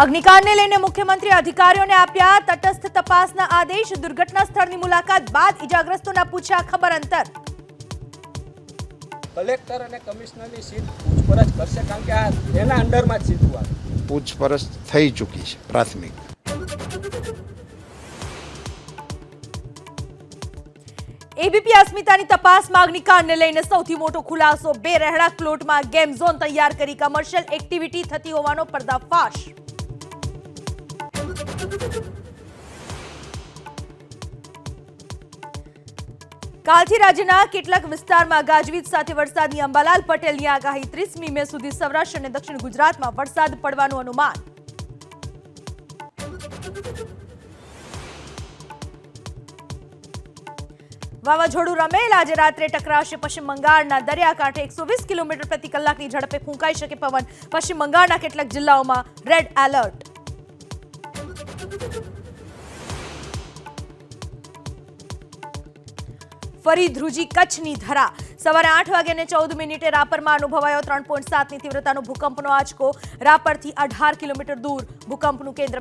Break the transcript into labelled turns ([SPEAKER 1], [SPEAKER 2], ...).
[SPEAKER 1] અગ્નિકાંડને લઈને મુખ્યમંત્રી અધિકારીઓને આપ્યા તટસ્થ તપાસના આદેશ। દુર્ઘટના સ્થળની મુલાકાત બાદ ઇજાગ્રસ્તોના પૂછ્યા ખબર અંતર।
[SPEAKER 2] કલેક્ટર અને કમિશનરની સીટ પૂછપરછ કરશે, કારણ કે આ એના અંડરમાં જ સીધું આવે।
[SPEAKER 3] પૂછપરછ થઈ ચૂકી છે પ્રાથમિક।
[SPEAKER 1] એબીપી અસ્મિતાની તપાસમાં અગ્નિકાંડને લઈને સૌથી મોટો ખુલાસો। બે રહેણાંક પ્લોટમાં ગેમ ઝોન તૈયાર કરી કમર્શિયલ એક્ટિવિટી થતી હોવાનો પર્દાફાશ। કાલથી રાજ્યના કેટલાક વિસ્તારમાં ગાજવીજ સાથે વરસાદની અંબાલાલ પટેલની આગાહી। 30મી મે સુધી સૌરાષ્ટ્ર અને દક્ષિણ ગુજરાતમાં વરસાદ પડવાનું અનુમાન। વાવાઝોડું રમેલ આજે રાત્રે ટકરાશે પશ્ચિમ બંગાળના દરિયાકાંઠે। 120 કિલોમીટર પ્રતિ કલાકની ઝડપે ફૂંકાઈ શકે પવન। પશ્ચિમ બંગાળના કેટલાક જિલ્લાઓમાં રેડ એલર્ટ। ફરી ધ્રુજી કચ્છની ધરા। સવારે 8 વાગ્યાને 14 મિનિટે રાપરમાં અનુભવાયો 3.7ની તીવ્રતાનો ભૂકંપનો આંચકો। રાપરથી 18 કિલોમીટર દૂર ભૂકંપનું કેન્દ્ર